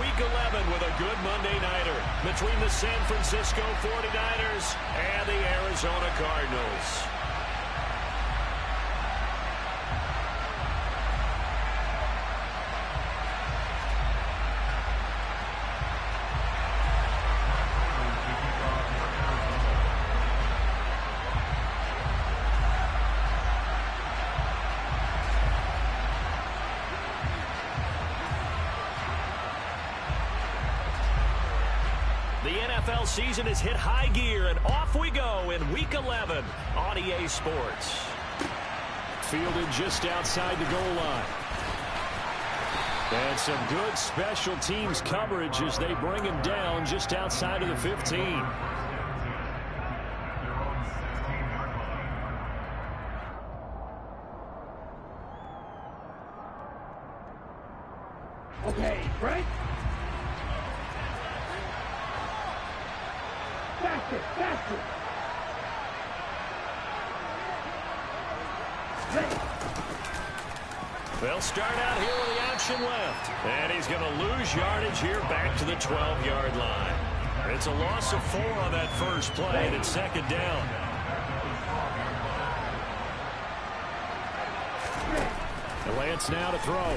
Week 11 with a good Monday nighter between the San Francisco 49ers and the Arizona Cardinals. The NFL season has hit high gear, and off we go in Week 11 on EA Sports. Fielded just outside the goal line. And some good special teams coverage as they bring him down just outside of the 15. Okay, right? Faster. They'll start out here with the option left. And he's going to lose yardage here back to the 12-yard line. It's a loss of 4 on that first play, and it's second down. And Lance now to throw.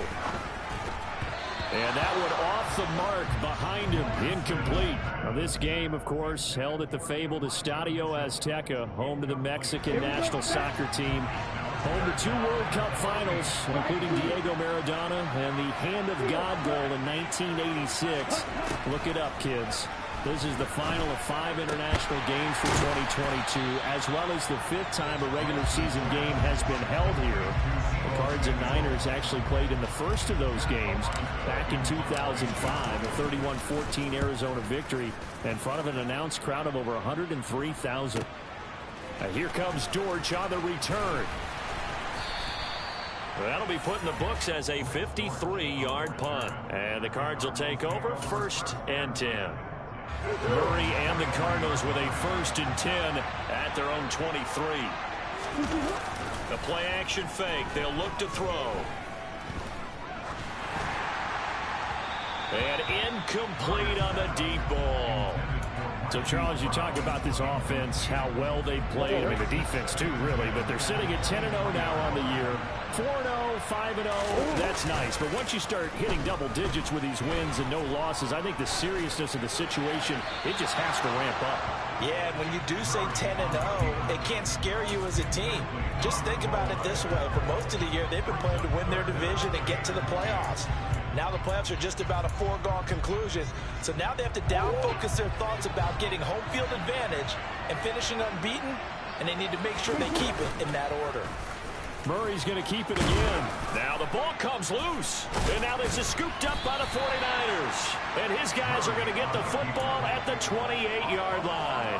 And that one off the mark behind him, incomplete. Now this game, of course, held at the fabled Estadio Azteca, home to the Mexican national soccer team. Home to 2 World Cup finals, including Diego Maradona and the Hand of God goal in 1986. Look it up, kids. This is the final of 5 international games for 2022, as well as the 5th time a regular season game has been held here. The Cards and Niners actually played in the first of those games back in 2005, a 31-14 Arizona victory in front of an announced crowd of over 103,000. Here comes Dortch on the return. That'll be put in the books as a 53-yard punt. And the Cards will take over 1st and 10. Murray and the Cardinals with a 1st and 10 at their own 23. The play action fake. They'll look to throw. And incomplete on the deep ball. So, Charles, you talk about this offense, how well they played. I mean, the defense, too, really. But they're sitting at 10-0 now on the year. 4-0, 5-0, that's nice. But once you start hitting double digits with these wins and no losses, I think the seriousness of the situation, it just has to ramp up. Yeah, and when you do say 10-0, it can't scare you as a team. Just think about it this way. For most of the year, they've been playing to win their division and get to the playoffs. Now the playoffs are just about a foregone conclusion. So now they have to down-focus their thoughts about getting home field advantage and finishing unbeaten, and they need to make sure they keep it in that order. Murray's going to keep it again. Now the ball comes loose. And now this is scooped up by the 49ers. And his guys are going to get the football at the 28-yard line.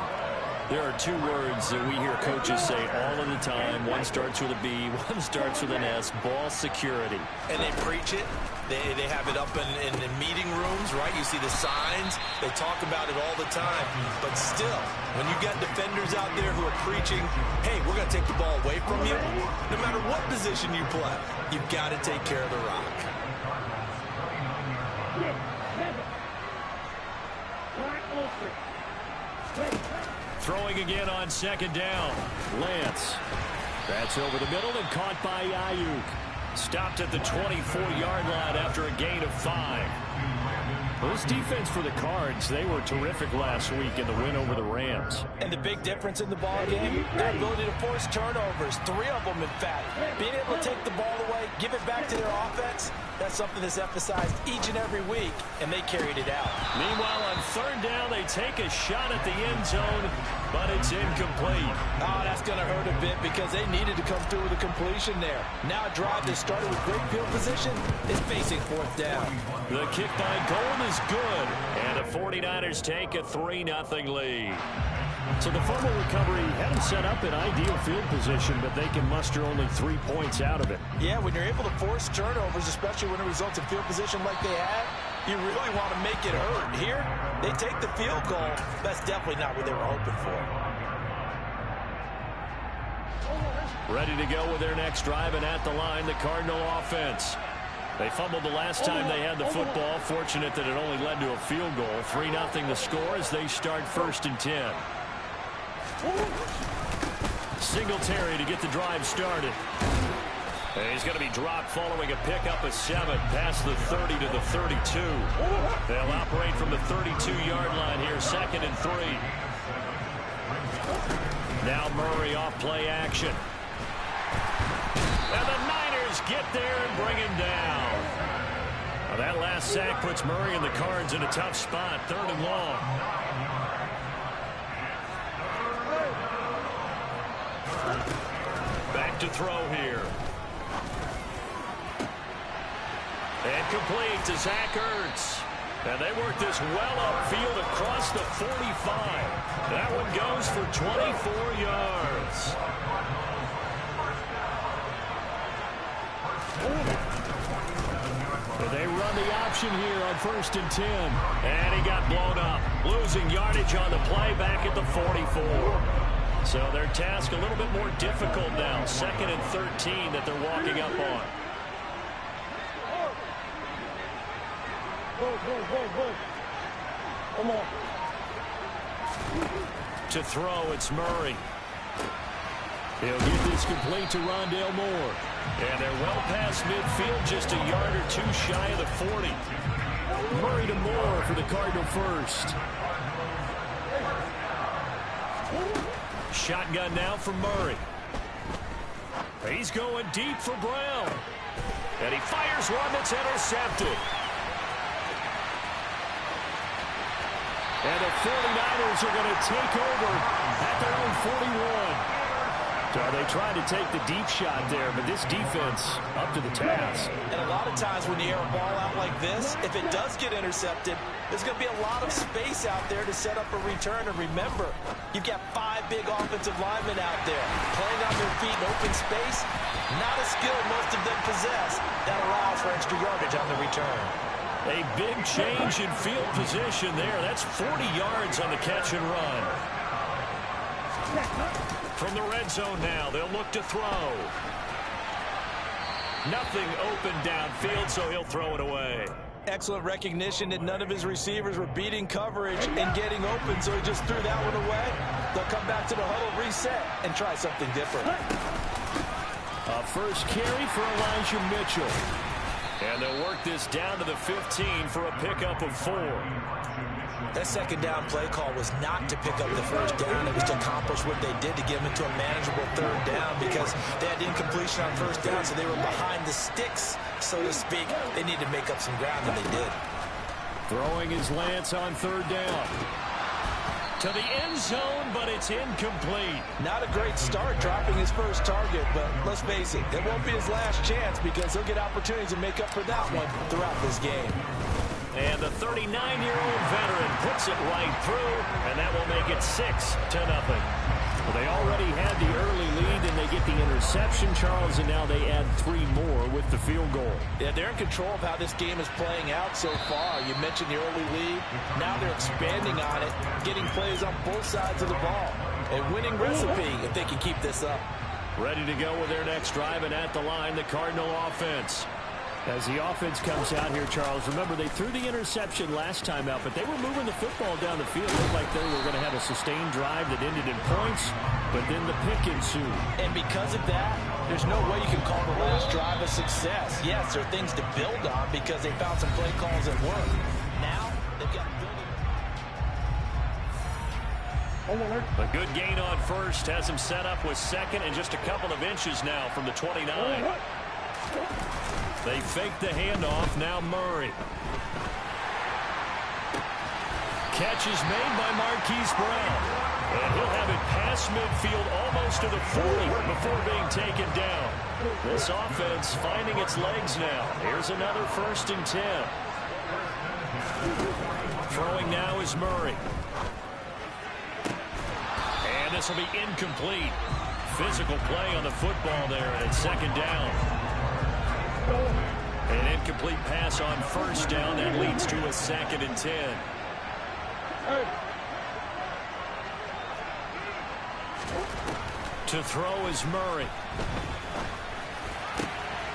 There are 2 words that we hear coaches say all of the time. One starts with a B, one starts with an S, ball security. And they preach it. They have it up in meeting rooms, right? You see the signs. They talk about it all the time. But still, when you got defenders out there who are preaching, hey, we're going to take the ball away from you, no matter what position you play, you've got to take care of the rock. Throwing again on 2nd down. Lance. That's over the middle and caught by Ayuk. Stopped at the 24-yard line after a gain of 5. Well, this defense for the Cards, they were terrific last week in the win over the Rams. And the big difference in the ball game, their ability to force turnovers, 3 of them in fact. Being able to take the ball away, give it back to their offense, that's something that's emphasized each and every week, and they carried it out. Meanwhile, on 3rd down, they take a shot at the end zone, but it's incomplete. Oh, that's going to hurt a bit because they needed to come through with a completion there. Now a drive that started with great field position is facing 4th down. The kick by Gold is good, and the 49ers take a 3-0 lead. So the fumble recovery had them set up in ideal field position, but they can muster only 3 points out of it. Yeah, when you're able to force turnovers, especially when it results in field position like they had, you really want to make it hurt. Here, they take the field goal. That's definitely not what they were hoping for. Ready to go with their next drive, and at the line, the Cardinal offense. They fumbled the last time they had the football. Fortunate that it only led to a field goal. 3-0 the score as they start 1st and 10. Singletary to get the drive started. And he's going to be dropped following a pickup of 7 past the 30 to the 32. They'll operate from the 32-yard line here, 2nd and 3. Now Murray off play action. And the Niners get there and bring him down. Now that last sack puts Murray and the Cards in a tough spot, 3rd and long. Back to throw here. And complete to Zach Ertz. And they work this well upfield across the 45. That one goes for 24 yards. And they run the option here on 1st and 10. And he got blown up. Losing yardage on the play back at the 44. So their task a little bit more difficult now. 2nd and 13 that they're walking up on. Come on. To throw, it's Murray. He'll get this complete to Rondale Moore. And they're well past midfield, just a yard or 2 shy of the 40. Murray to Moore for the Cardinal first. Shotgun now for Murray. He's going deep for Brown. And he fires one that's intercepted. And the 49ers are going to take over at their own 41. So they tried to take the deep shot there, but this defense up to the task. And a lot of times when you air a ball out like this, if it does get intercepted, there's going to be a lot of space out there to set up a return. And remember, you've got 5 big offensive linemen out there playing on their feet in open space. Not a skill most of them possess. That allows for extra yardage on the return. A big change in field position there. That's 40 yards on the catch and run. From the red zone now, they'll look to throw. Nothing open downfield, so he'll throw it away. Excellent recognition that none of his receivers were beating coverage and getting open, so he just threw that one away. They'll come back to the huddle, reset, and try something different. A first carry for Elijah Mitchell. And they'll work this down to the 15 for a pickup of 4. That 2nd down play call was not to pick up the 1st down. It was to accomplish what they did to get them into a manageable 3rd down because they had incompletion on 1st down, so they were behind the sticks, so to speak. They needed to make up some ground, and they did. Throwing his Lance on 3rd down. To the end zone, but it's incomplete. Not a great start dropping his first target, but let's face it, it won't be his last chance because he'll get opportunities to make up for that one throughout this game. And the 39-year-old veteran puts it right through, and that will make it 6-0. Well, they already had the early lead, and they get the interception, Charles, and now they add 3 more with the field goal. Yeah, they're in control of how this game is playing out so far. You mentioned the early lead. Now they're expanding on it, getting plays on both sides of the ball. A winning recipe if they can keep this up. Ready to go with their next drive, and at the line, the Cardinal offense. As the offense comes out here, Charles, remember they threw the interception last time out, but they were moving the football down the field. It looked like they were going to have a sustained drive that ended in points, but then the pick ensued. And because of that, there's no way you can call the last drive a success. Yes, there are things to build on because they found some play calls that work. Now, they've got building. A good gain on 1st has him set up with 2nd and just a couple of inches now from the 29. They fake the handoff. Now Murray. Catch is made by Marquise Brown. And he'll have it past midfield almost to the 40 before being taken down. This offense finding its legs now. Here's another 1st and 10. Throwing now is Murray. And this will be incomplete. Physical play on the football there, and it's 2nd down. An incomplete pass on 1st down. That leads to a 2nd and 10. To throw is Murray.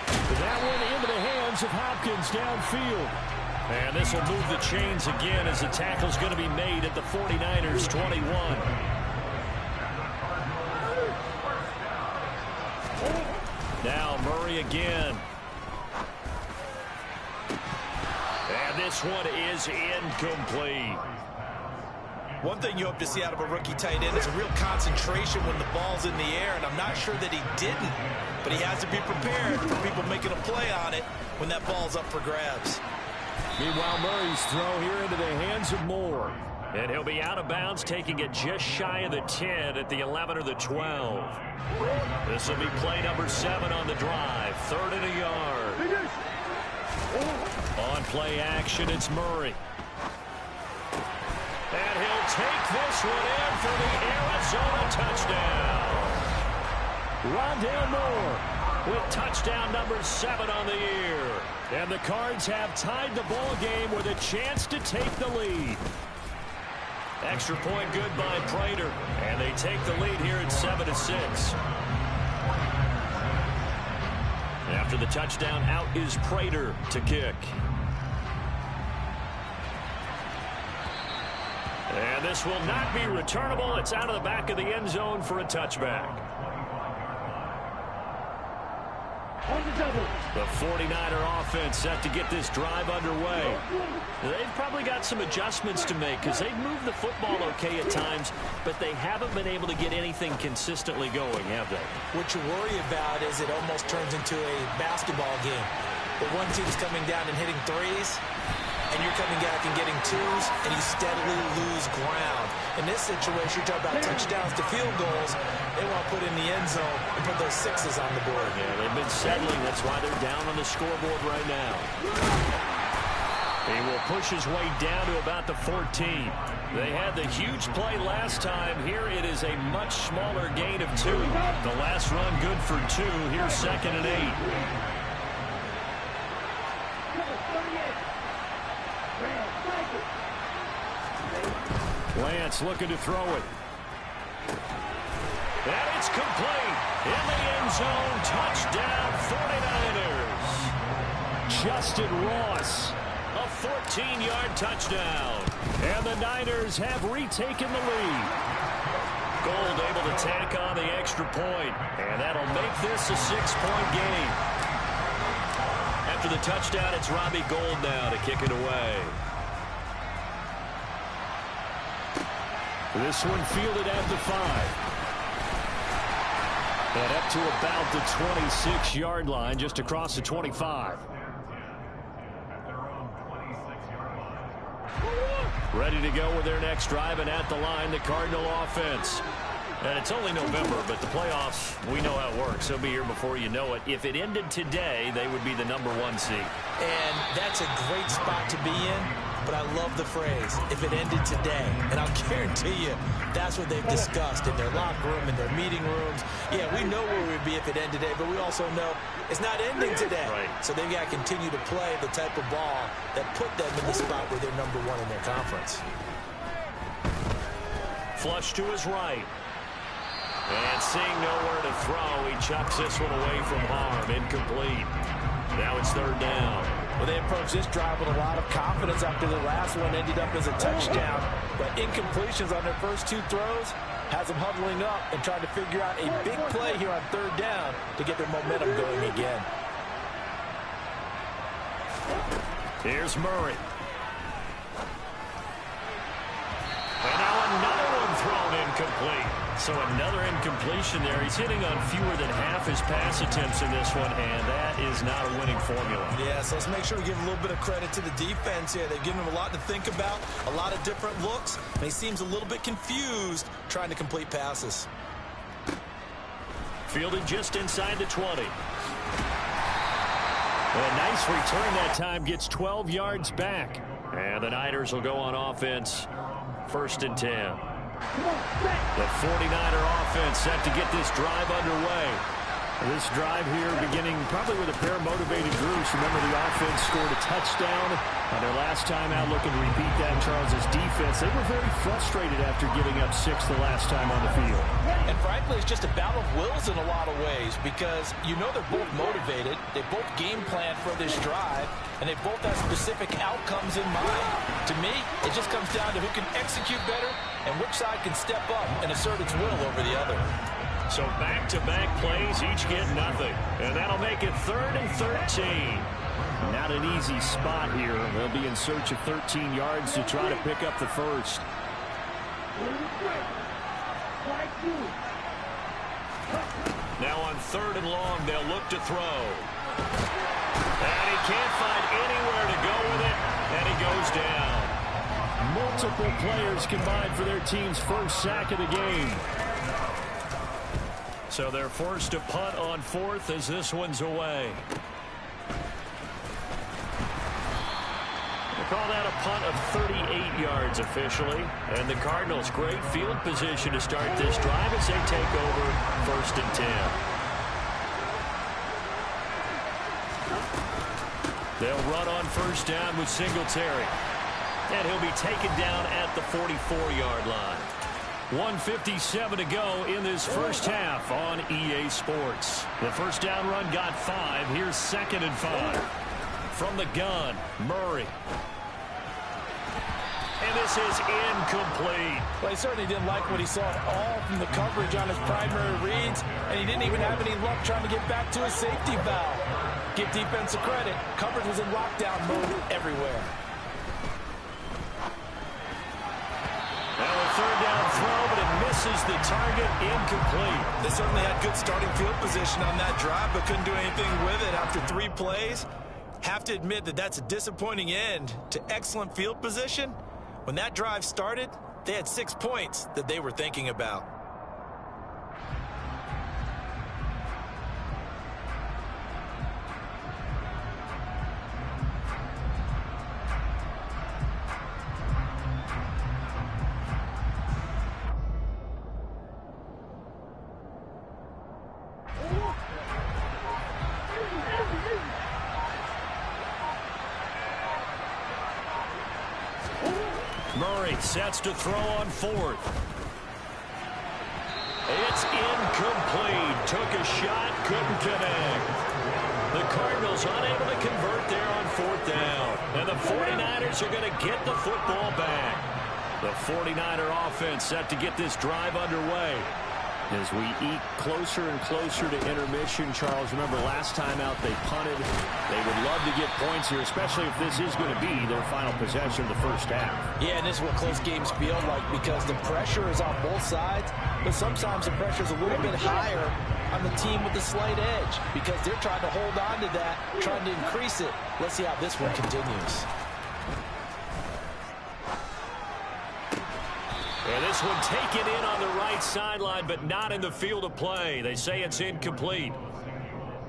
To That one into the hands of Hopkins downfield. And this will move the chains again as the tackle's going to be made at the 49ers 21. Now Murray again. And this one is incomplete. One thing you hope to see out of a rookie tight end is a real concentration when the ball's in the air, and I'm not sure that he didn't, but he has to be prepared for people making a play on it when that ball's up for grabs. Meanwhile, Murray's throw here into the hands of Moore. And he'll be out of bounds, taking it just shy of the 10 at the 11 or the 12. This will be play number 7 on the drive. 3rd and a yard. On play action, it's Murray. And he'll take this one in for the Arizona touchdown. Rondale Moore with touchdown number 7 on the year. And the Cards have tied the ball game with a chance to take the lead. Extra point good by Prater. And they take the lead here at 7-6. After the touchdown, out is Prater to kick. And this will not be returnable. It's out of the back of the end zone for a touchback. The 49er offense set to get this drive underway. They've probably got some adjustments to make because they've moved the football okay at times, but they haven't been able to get anything consistently going, have they? What you worry about is it almost turns into a basketball game. The one team's coming down and hitting threes, and you're coming back and getting twos, and you steadily lose ground. In this situation, you're talking about touchdowns to field goals. They want to put in the end zone and put those 6s on the board. Yeah, they've been settling. That's why they're down on the scoreboard right now. He will push his way down to about the 14. They had the huge play last time. Here it is a much smaller gain of 2. The last run good for 2. Here's 2nd and 8. Lance looking to throw it. And it's complete. In the end zone. Touchdown 49ers. Justin Ross. A 14-yard touchdown. And the Niners have retaken the lead. Gold able to tack on the extra point. And that'll make this a 6-point game. After the touchdown, it's Robbie Gould now to kick it away. This one fielded at the 5. And up to about the 26-yard line, just across the 25. Ready to go with their next drive, and at the line, the Cardinal offense. And it's only November, but the playoffs, we know how it works. They'll be here before you know it. If it ended today, they would be the number 1 seed. And that's a great spot to be in, but I love the phrase, if it ended today. And I'll guarantee you, that's what they've discussed in their locker room, in their meeting rooms. Yeah, we know where we'd be if it ended today, but we also know it's not ending today. Right. So they've got to continue to play the type of ball that put them in the spot where they're number 1 in their conference. Flush to his right. And seeing nowhere to throw, he chucks this one away from harm. Incomplete. Now it's 3rd down. Well, they approached this drive with a lot of confidence after the last one ended up as a touchdown. But incompletions on their first 2 throws has them huddling up and trying to figure out a big play here on 3rd down to get their momentum going again. Here's Murray. And now another one thrown incomplete. So another incompletion there. He's hitting on fewer than half his pass attempts in this one, and that is not a winning formula. Yeah, so let's make sure we give a little bit of credit to the defense here. They've given him a lot to think about, a lot of different looks, and he seems a little bit confused trying to complete passes. Fielded just inside the 20. A nice return that time, gets 12 yards back. And the Niners will go on offense, 1st and 10. The 49er offense set to get this drive underway. This drive here beginning probably with a pair of motivated groups. Remember, the offense scored a touchdown on their last time out. Looking to repeat that in Charles's defense. They were very frustrated after giving up 6 the last time on the field. And frankly, it's just a battle of wills in a lot of ways because you know they're both motivated. They both game plan for this drive, and they both have specific outcomes in mind. To me, it just comes down to who can execute better and which side can step up and assert its will over the other. So back-to-back plays, each get nothing. And that'll make it 3rd and 13. Not an easy spot here. They'll be in search of 13 yards to try to pick up the first. Now on 3rd and long, they'll look to throw. And he can't find anywhere to go with it, and he goes down. Multiple players combined for their team's first sack of the game. So they're forced to punt on 4th as this one's away. They call that a punt of 38 yards officially. And the Cardinals, great field position to start this drive as they take over 1st and 10. They'll run on 1st down with Singletary. And he'll be taken down at the 44-yard line. 1:57 to go in this first half on EA Sports. The first down run got 5. Here's 2nd and 5. From the gun, Murray. And this is incomplete. Well, he certainly didn't like what he saw at all from the coverage on his primary reads, and he didn't even have any luck trying to get back to his safety valve. Give defensive credit. Coverage was in lockdown mode everywhere. Now a 3rd down throw, but it misses the target, incomplete. They certainly had good starting field position on that drive, but couldn't do anything with it after 3 plays. Have to admit that that's a disappointing end to excellent field position. When that drive started, they had 6 points that they were thinking about. Murray sets to throw on 4th. It's incomplete. Took a shot, couldn't connect. The Cardinals unable to convert there on 4th down. And the 49ers are going to get the football back. The 49er offense set to get this drive underway. As we eat closer and closer to intermission, Charles, remember last time out they punted. They would love to get points here, especially if this is going to be their final possession of the first half. Yeah, and this is what close games feel like because the pressure is on both sides, but sometimes the pressure is a little bit higher on the team with the slight edge because they're trying to hold on to that, trying to increase it. Let's see how this one continues. And this one taken in on the right sideline, but not in the field of play. They say it's incomplete.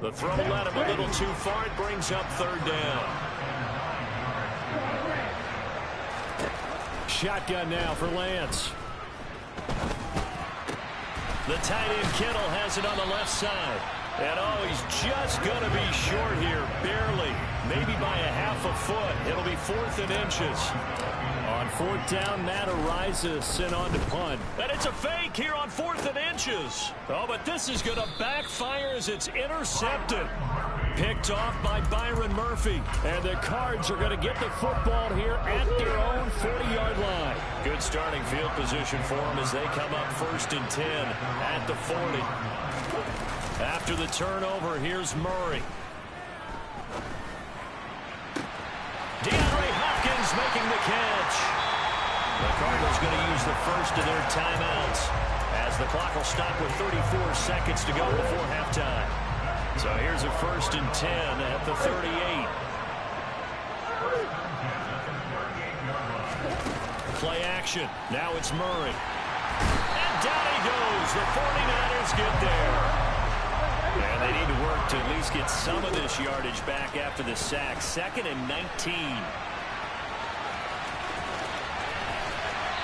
The throw led him a little too far. It brings up 3rd down. Shotgun now for Lance. The tight end Kittle has it on the left side. And oh, he's just going to be short here, barely. Maybe by a half a foot. It'll be 4th and inches. On 4th down, Matt Ariza sent on to punt. And it's a fake here on 4th and inches. Oh, but this is going to backfire as it's intercepted. Picked off by Byron Murphy. And the Cards are going to get the football here at their own 40-yard line. Good starting field position for them as they come up 1st and 10 at the 40. After the turnover, here's Murray. DeAndre Hopkins making the catch. The Cardinals going to use the first of their timeouts as the clock will stop with 34 seconds to go before halftime. So here's a 1st and 10 at the 38. Play action. Now it's Murray. And down he goes. The 49ers get there. And they need to work to at least get some of this yardage back after the sack. 2nd and 19.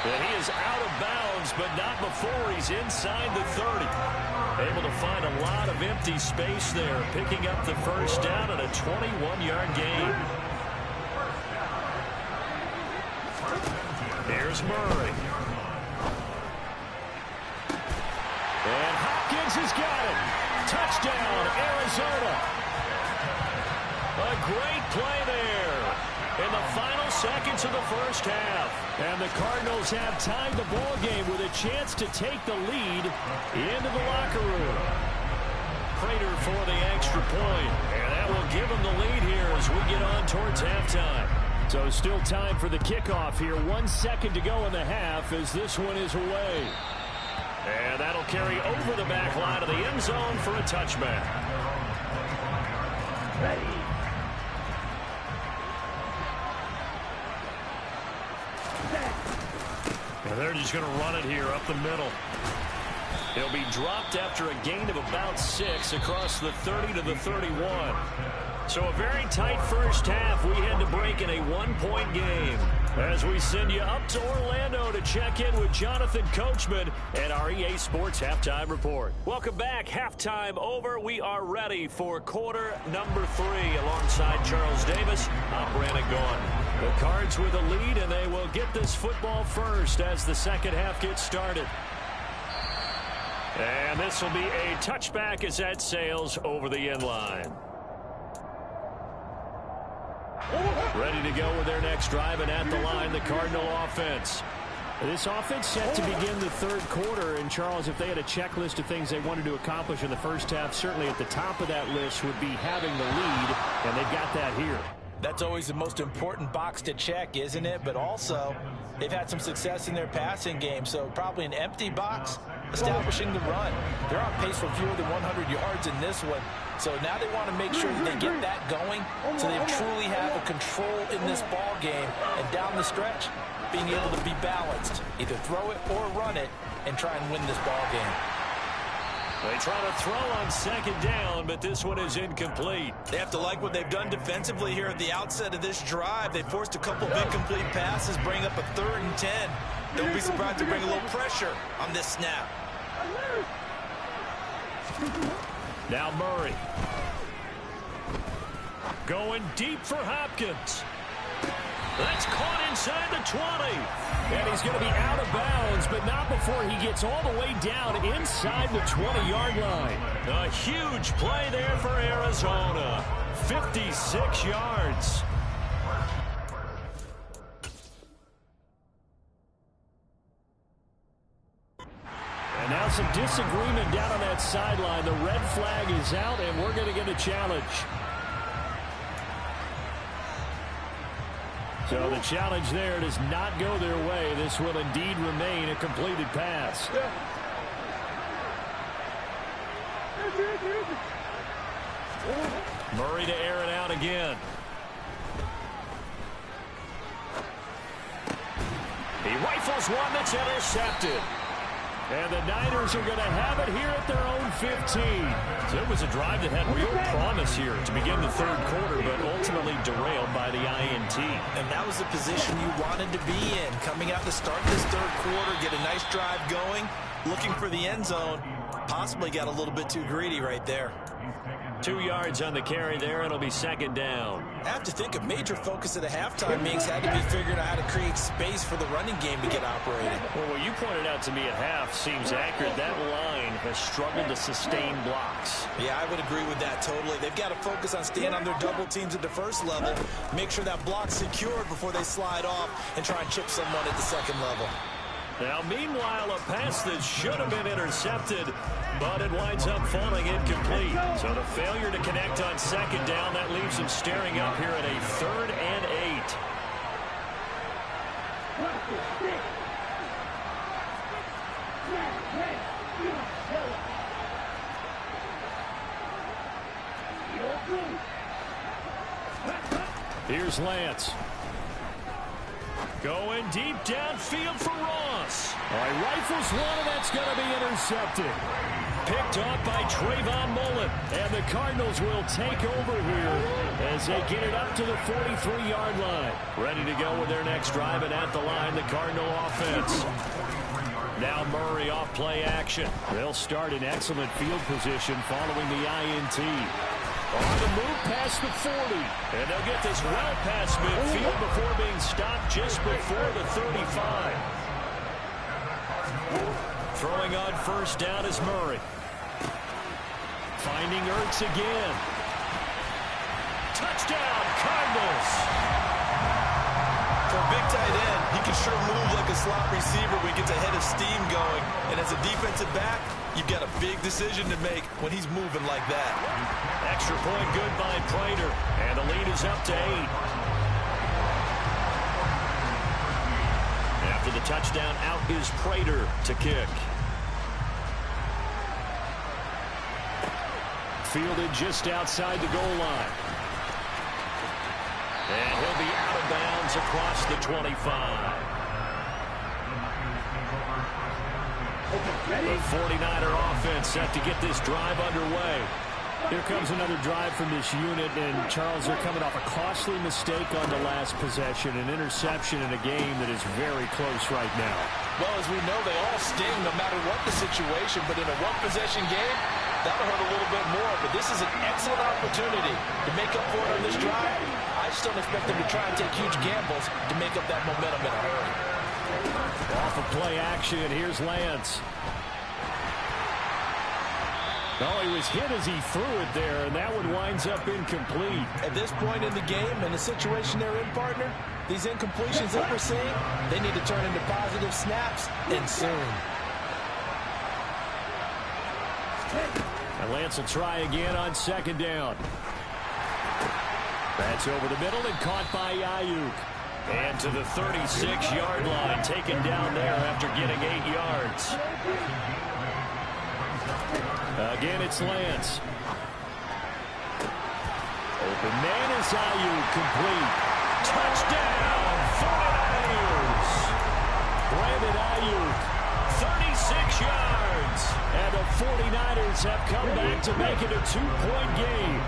And he is out of bounds, but not before he's inside the 30. Able to find a lot of empty space there, picking up the first down and a 21-yard gain. Here's Murray. And Hopkins has got it. Touchdown, Arizona. A great play there in the final seconds of the first half. And the Cardinals have tied the ball game with a chance to take the lead into the locker room. Prater for the extra point. And that will give them the lead here as we get on towards halftime. So still time for the kickoff here. 1 second to go in the half as this one is away. And that'll carry over the back line of the end zone for a touchback. Ready. And they're just going to run it here up the middle. He'll be dropped after a gain of about 6 across the 30 to the 31. So a very tight first half. We head to break in a 1-point game as we send you up to Orlando to check in with Jonathan Coachman and our EA Sports Halftime Report. Welcome back. Halftime over. We are ready for quarter number 3 alongside Charles Davis. I'm Brandon Gaughan. The Cards with a lead, and they will get this football first as the second half gets started. And this will be a touchback as that sails over the end line. Ready to go with their next drive, and at the line, the Cardinal offense. This offense set to begin the third quarter, and Charles, if they had a checklist of things they wanted to accomplish in the first half, certainly at the top of that list would be having the lead, and they've got that here. That's always the most important box to check, isn't it? But also, they've had some success in their passing game, so probably an empty box establishing the run. They're on pace for fewer than 100 yards in this one, so now they want to make sure that they get that going so they truly have a control in this ball game, and down the stretch, being able to be balanced, either throw it or run it, and try and win this ball game. They try to throw on second down, but this one is incomplete. They have to like what they've done defensively here at the outset of this drive. They forced a couple of incomplete passes, bring up a 3rd and 10. Don't be surprised to bring a little pressure on this snap. Now Murray. Going deep for Hopkins. That's caught inside the 20. And he's going to be out of bounds, but not before he gets all the way down inside the 20-yard line. A huge play there for Arizona. 56 yards. And now some disagreement down on that sideline. The red flag is out, and we're going to get a challenge. So the challenge there does not go their way. This will indeed remain a completed pass. Murray to air it out again. He rifles one that's intercepted. And the Niners are going to have it here at their own 15. So it was a drive that had real promise here to begin the third quarter, but ultimately derailed by the INT. And that was the position you wanted to be in. Coming out to start this third quarter, get a nice drive going, looking for the end zone. Possibly got a little bit too greedy right there. 2 yards on the carry there. It'll be second down. I have to think a major focus at the halftime meetings had to be figuring out how to create space for the running game to get operated. Well, what you pointed out to me at half seems accurate. That line has struggled to sustain blocks. Yeah, I would agree with that totally. They've got to focus on staying on their double teams at the first level, make sure that block's secured before they slide off and try and chip someone at the second level. Now, meanwhile, a pass that should have been intercepted, but it winds up falling incomplete. So the failure to connect on second down, that leaves them staring up here at a 3rd and 8. Here's Lance. Going deep downfield for Ross. All right, rifles one, and that's going to be intercepted. Picked off by Trayvon Mullen. And the Cardinals will take over here as they get it up to the 43-yard line. Ready to go with their next drive, and at the line, the Cardinal offense. Now Murray off play action. They'll start in excellent field position following the INT. On the move past the 40. And they'll get this well past midfield before being stopped just before the 35. Throwing on first down is Murray. Finding Ertz again. Touchdown, Cardinals. For a big tight end, he can sure move like a slot receiver when he gets a head of steam going. And as a defensive back, you've got a big decision to make when he's moving like that. Extra point good by Prater. And the lead is up to 8. After the touchdown, out is Prater to kick. Fielded just outside the goal line. And he'll be out of bounds across the 25. The 49er offense set to get this drive underway. Here comes another drive from this unit, and Charles, they're coming off a costly mistake on the last possession, an interception in a game that is very close right now. Well, as we know, they all sting no matter what the situation, but in a one-possession game, that'll hurt a little bit more, but this is an excellent opportunity to make up for it on this drive. I just don't expect them to try and take huge gambles to make up that momentum in a hurry. Off of play action, here's Lance. Oh, he was hit as he threw it there, and that one winds up incomplete. At this point in the game, and the situation they're in, partner, these incompletions that we're seeing, they need to turn into positive snaps, and soon. And Lance will try again on second down. That's over the middle and caught by Ayuk. And to the 36-yard line, taken down there after getting 8 yards. Again, it's Lance. Open man is Ayuk, complete. Touchdown, 49ers. Brandon Ayuk, 36 yards. And the 49ers have come back to make it a 2-point game.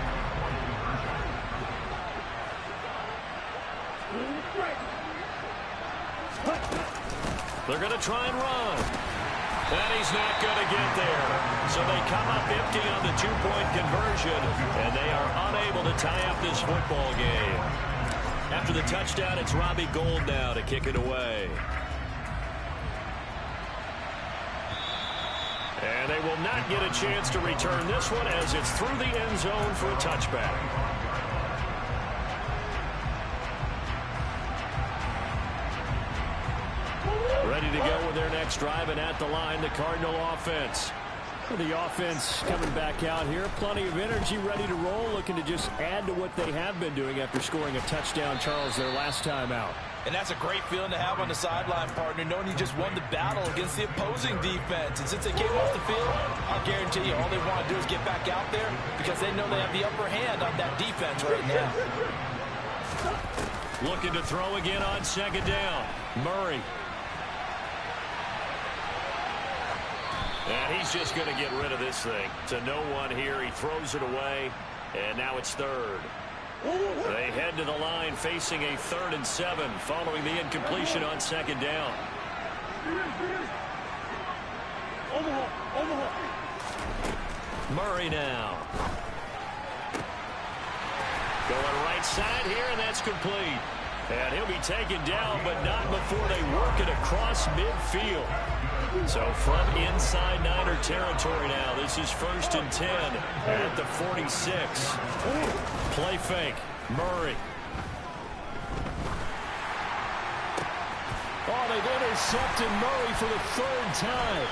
They're going to try and run. And he's not going to get there. So they come up empty on the 2-point conversion, and they are unable to tie up this football game. After the touchdown, it's Robbie Gould now to kick it away. And they will not get a chance to return this one as it's through the end zone for a touchback. Ready to go with their next drive, and at the line, the Cardinal offense. The offense coming back out here. Plenty of energy, ready to roll, looking to just add to what they have been doing after scoring a touchdown, Charles, their last time out. And that's a great feeling to have on the sideline, partner, knowing you just won the battle against the opposing defense. And since they came off the field, I'll guarantee you all they want to do is get back out there because they know they have the upper hand on that defense right now. Looking to throw again on second down. Murray. And he's just going to get rid of this thing. To no one here. He throws it away. And now it's third. They head to the line facing a 3rd and 7 following the incompletion on second down. Murray now. Going right side here, and that's complete. And he'll be taken down, but not before they work it across midfield. So from inside Niner territory now, this is 1st and 10 at the 46. Play fake, Murray. Oh, they've intercepted Murray for the 3rd time.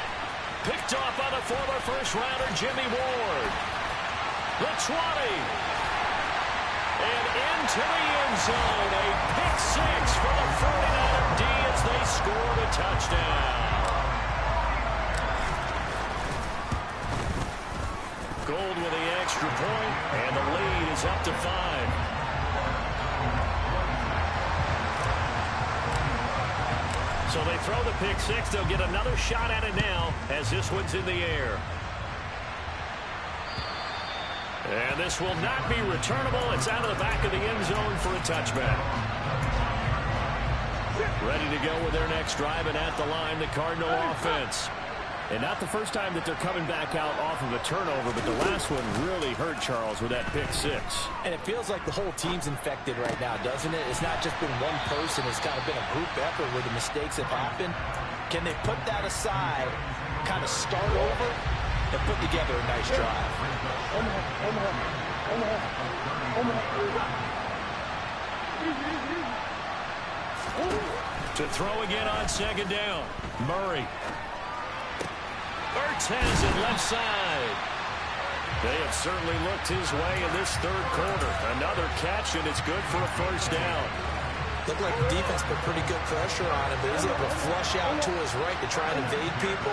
Picked off by the former first-rounder Jimmy Ward. The 20. And into the end zone, a pick 6 for the 49er D as they score the touchdown. Gould with the extra point, and the lead is up to 5. So they throw the pick 6. They'll get another shot at it now as this one's in the air. And this will not be returnable. It's out of the back of the end zone for a touchback. Ready to go with their next drive, and at the line, the Cardinal offense. And not the first time that they're coming back out off of a turnover, but the last one really hurt Charles with that pick six. And it feels like the whole team's infected right now, doesn't it? It's not just been one person. It's kind of been a group effort where the mistakes have happened. Can they put that aside, kind of start over, and put together a nice drive? To throw again on second down. Murray. Ertz has it left side. They have certainly looked his way in this third quarter. Another catch, and it's good for a first down. Looked like the defense put pretty good pressure on him, but he's able to flush out to his right to try and evade people.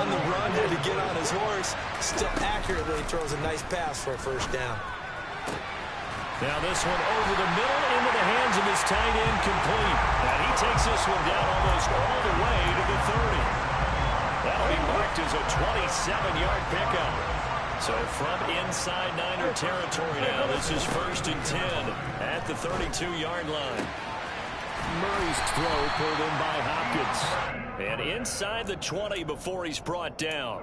On the run, had to get on his horse. Still accurately throws a nice pass for a first down. Now this one over the middle into the hands of his tight end, complete. And he takes this one down almost all the way to the 30. That'll be marked as a 27-yard pickup. So from inside Niner territory now, this is 1st and 10 at the 32-yard line. Murray's throw pulled in by Hopkins. And inside the 20 before he's brought down.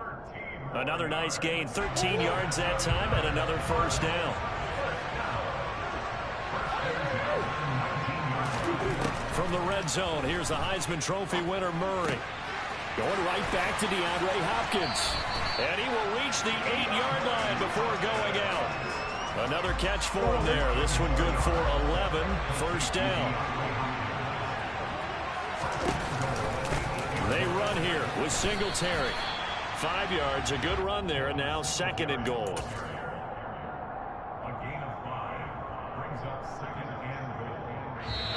Another nice gain, 13 yards that time, and another first down. From the red zone, here's the Heisman Trophy winner, Murray. Going right back to DeAndre Hopkins. And he will reach the 8-yard line before going out. Another catch for him there. This one good for 11. First down. They run here with Singletary. 5 yards, a good run there, and now 2nd and goal.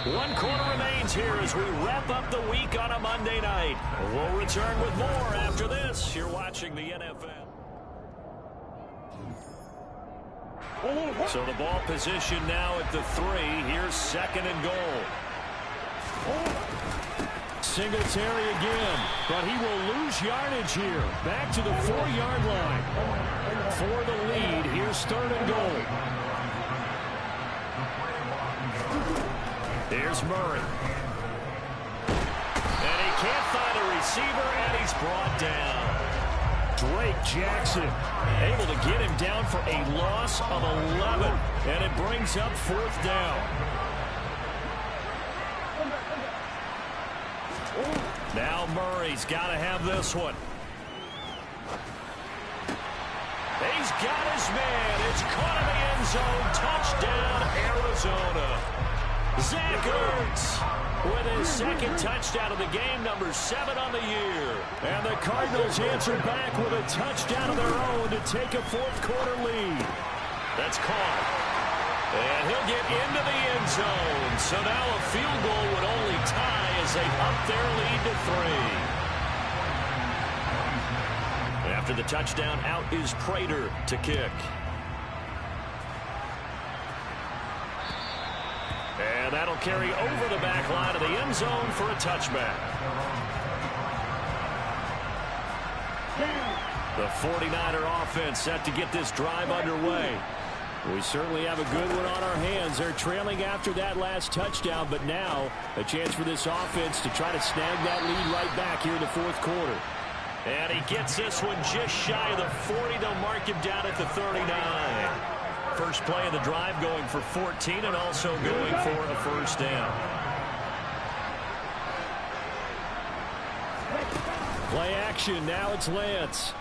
One quarter remains here as we wrap up the week on a Monday night. We'll return with more after this. You're watching the NFL. So the ball position now at the 3. Here's 2nd and goal. Singletary again, but he will lose yardage here. Back to the 4-yard line. For the lead, here's 3rd and goal. Here's Murray. And he can't find a receiver, and he's brought down. Drake Jackson able to get him down for a loss of 11, and it brings up 4th down. Now Murray's got to have this one. He's got his man. It's caught in the end zone. Touchdown, Arizona. Zach Ertz with his 2nd touchdown of the game, number 7 on the year. And the Cardinals answer back with a touchdown of their own to take a 4th quarter lead. That's caught. And he'll get into the end zone. So now a field goal would only tie as they up their lead to 3. After the touchdown, out is Prater to kick. And that'll carry over the back line of the end zone for a touchback. The 49er offense set to get this drive underway. We certainly have a good one on our hands. They're trailing after that last touchdown, but now a chance for this offense to try to snag that lead right back here in the 4th quarter. And he gets this one just shy of the 40. They'll mark him down at the 39. First play of the drive going for 14 and also going for a first down. Play action. Now it's Lance.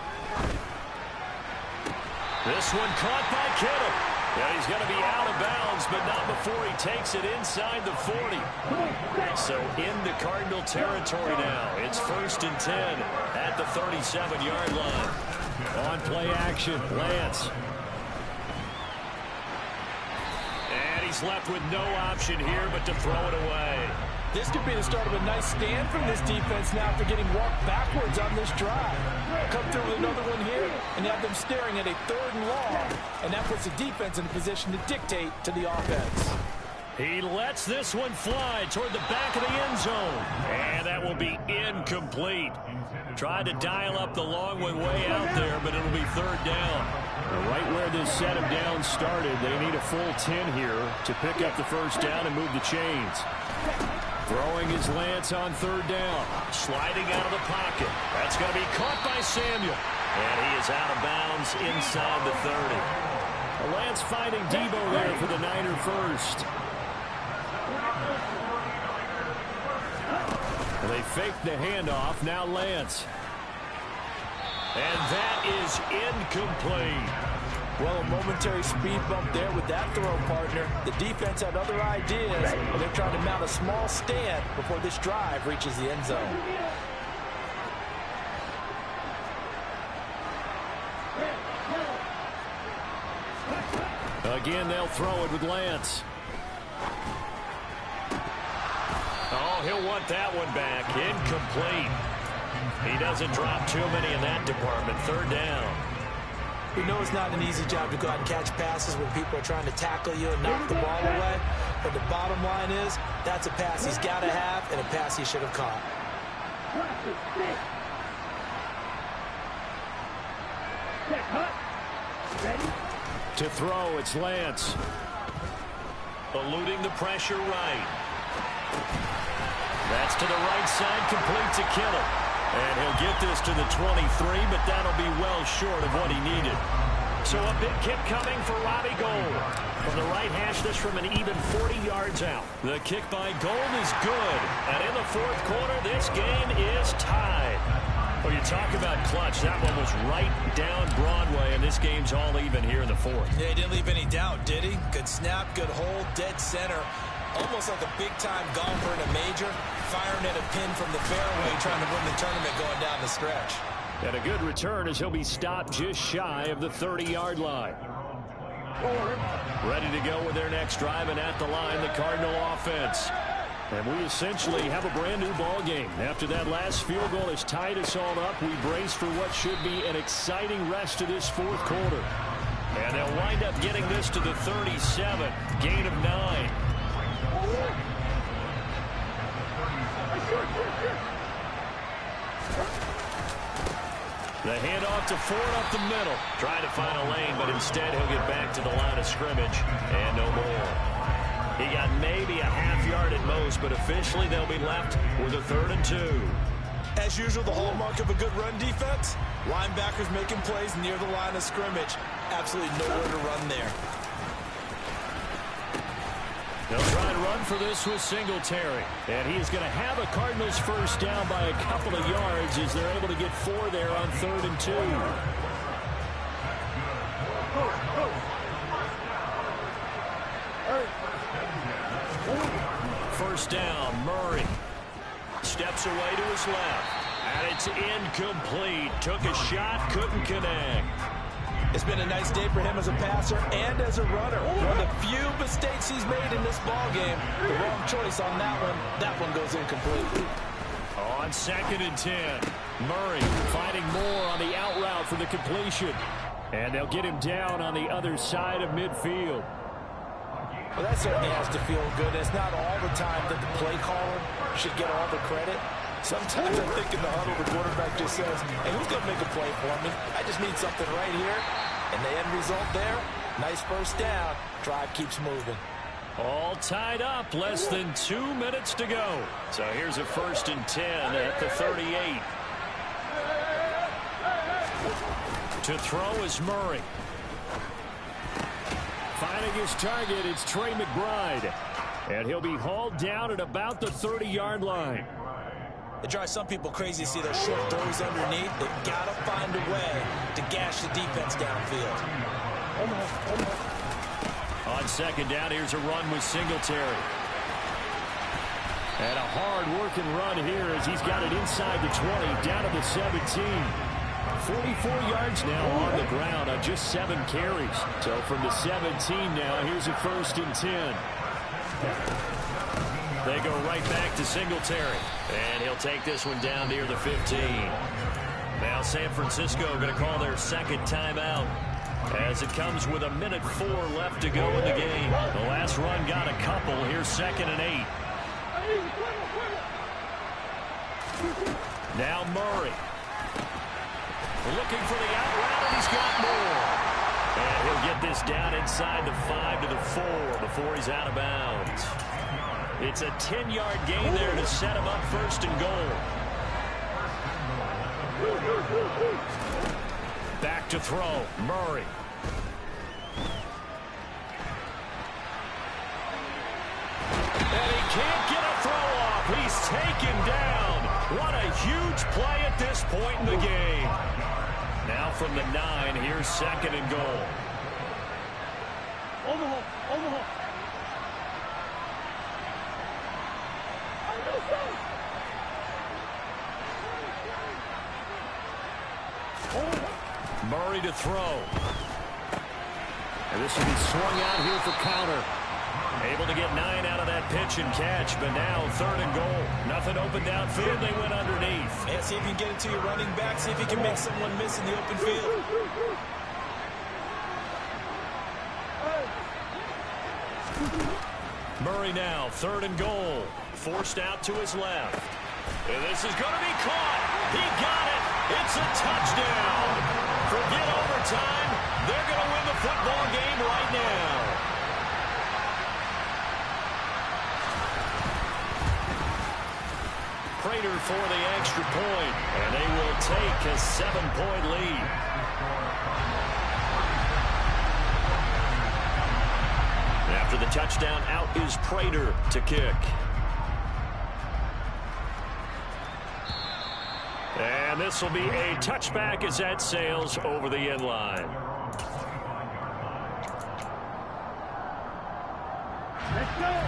This one caught by Kittle. Yeah, he's going to be out of bounds, but not before he takes it inside the 40. So into Cardinal territory now. It's 1st and 10 at the 37-yard line. On play action, Lance. And he's left with no option here but to throw it away. This could be the start of a nice stand from this defense now after getting walked backwards on this drive. Come through with another one here and have them staring at a 3rd and long. And that puts the defense in a position to dictate to the offense. He lets this one fly toward the back of the end zone. And that will be incomplete. Tried to dial up the long one way out there, but it'll be 3rd down. Right where this set of downs started, they need a full 10 here to pick up the first down and move the chains. Throwing his Lance on third down. Sliding out of the pocket. That's going to be caught by Samuel. And he is out of bounds inside the 30. Lance finding Debo there for the Niner first. They fake the handoff. Now Lance. And that is incomplete. Well, a momentary speed bump there with that throw, partner. The defense had other ideas, but they're trying to mount a small stand before this drive reaches the end zone. Again, they'll throw it with Lance. Oh, he'll want that one back. Incomplete. He doesn't drop too many in that department. Third down. We know it's not an easy job to go out and catch passes when people are trying to tackle you and knock the ball away. But the bottom line is, that's a pass he's got to have and a pass he should have caught. To throw, it's Lance. Eluding the pressure right. That's to the right side, complete to Kittle. And he'll get this to the 23, but that'll be well short of what he needed. So a big kick coming for Robbie Gould. From the right hash, this from an even 40 yards out. The kick by Gould is good. And in the fourth quarter, this game is tied. Well, you talk about clutch. That one was right down Broadway, and this game's all even here in the fourth. Yeah, he didn't leave any doubt, did he? Good snap, good hold, dead center. Almost like a big-time golfer in a major, firing at a pin from the fairway, trying to win the tournament going down the stretch. And a good return as he'll be stopped just shy of the 30-yard line. Ready to go with their next drive, and at the line, the Cardinal offense. And we essentially have a brand-new ball game. After that last field goal has tied us all up, we brace for what should be an exciting rest of this fourth quarter. And they'll wind up getting this to the 37, gain of 9. The handoff to Ford up the middle. Trying to find a lane, but instead he'll get back to the line of scrimmage. And no more. He got maybe a half yard at most, but officially they'll be left with a 3rd and 2. As usual, the hallmark of a good run defense, linebackers making plays near the line of scrimmage. Absolutely nowhere to run there. They'll try and run for this with Singletary. And he is going to have a Cardinals first down by a couple of yards as they're able to get 4 there on 3rd and 2. First down, Murray. Steps away to his left. And it's incomplete. Took a shot, couldn't connect. It's been a nice day for him as a passer and as a runner. One of the few mistakes he's made in this ball game. The wrong choice on that one. That one goes incomplete. On 2nd and 10, Murray finding more on the out route for the completion. And they'll get him down on the other side of midfield. Well, that certainly has to feel good. It's not all the time that the play caller should get all the credit. Sometimes I think in the huddle, the quarterback just says, hey, who's going to make a play for me? I just need something right here. And the end result there, nice first down. Drive keeps moving. All tied up, less than 2 minutes to go. So here's a 1st and 10 at the 38. To throw is Murray. Finding his target, it's Trey McBride. And he'll be hauled down at about the 30-yard line. It drives some people crazy to see those short throws underneath. They've got to find a way to gash the defense downfield. On 2nd down, here's a run with Singletary. And a hard-working run here as he's got it inside the 20, down to the 17. 44 yards now on the ground on just 7 carries. So from the 17 now, here's a 1st and 10. They go right back to Singletary. And he'll take this one down near the 15. Now San Francisco going to call their 2nd timeout as it comes with 1:04 left to go in the game. The last run got a couple. Here's 2nd and 8. Now Murray. Looking for the out route, and he's got more. And he'll get this down inside the 5 to the 4 before he's out of bounds. It's a 10-yard gain there to set him up first and goal. Back to throw, Murray. And he can't get a throw off. He's taken down. What a huge play at this point in the game. Now from the 9, here's second and goal. Murray to throw. And this will be swung out here for counter. Able to get 9 out of that pitch and catch, but now third and goal. Nothing open downfield. They went underneath. Yeah, see if you can get it to your running back. See if you can make someone miss in the open field. Murray now, third and goal. Forced out to his left. And this is going to be caught. He got it. It's a touchdown. Forget overtime. They're going to win the football game right now. Prater for the extra point, and they will take a 7-point lead. After the touchdown, out is Prater to kick. And this will be a touchback as that sails over the end line.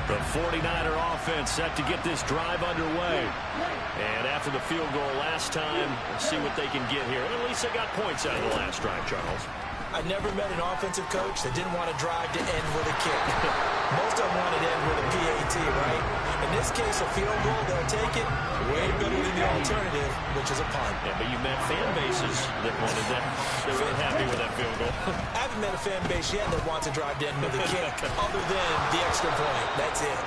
The 49er offense set to get this drive underway. And after the field goal last time, let's see what they can get here. At least they got points out of the last drive, Charles. I never met an offensive coach that didn't want to drive to end with a kick. Most of them wanted to end with a PAT, right? In this case, a field goal, they'll take it. Way better than the alternative, which is a punt. Yeah, but you met fan bases that wanted that. They weren't happy with that field goal. I haven't met a fan base yet that wants to drive to end with a kick, other than the extra point. That's it.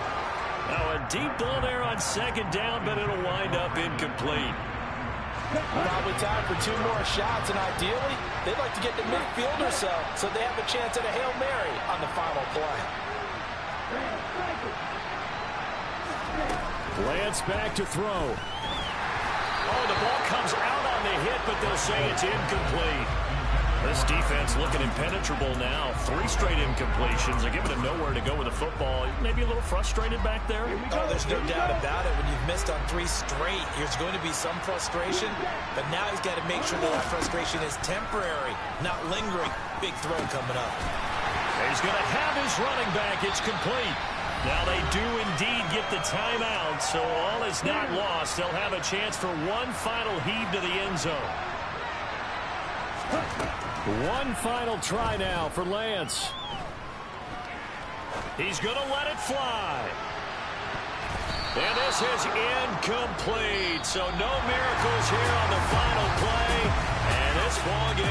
Now a deep ball there on second down, but it'll wind up incomplete. Probably time for 2 more shots, and ideally, they'd like to get to midfield or so they have a chance at a Hail Mary on the final play. Lance back to throw. Oh, the ball comes out on the hit, but they'll say it's incomplete. This defense looking impenetrable now. 3 straight incompletions. They're giving him nowhere to go with the football. Maybe a little frustrated back there. Oh, there's no doubt about it. When you've missed on 3 straight, there's going to be some frustration. But now he's got to make sure that frustration is temporary, not lingering. Big throw coming up. He's going to have his running back. It's complete. Now they do indeed get the timeout, so all is not lost. They'll have a chance for one final heave to the end zone. One final try now for Lance. He's going to let it fly. And this is incomplete. So no miracles here on the final play. And this ball game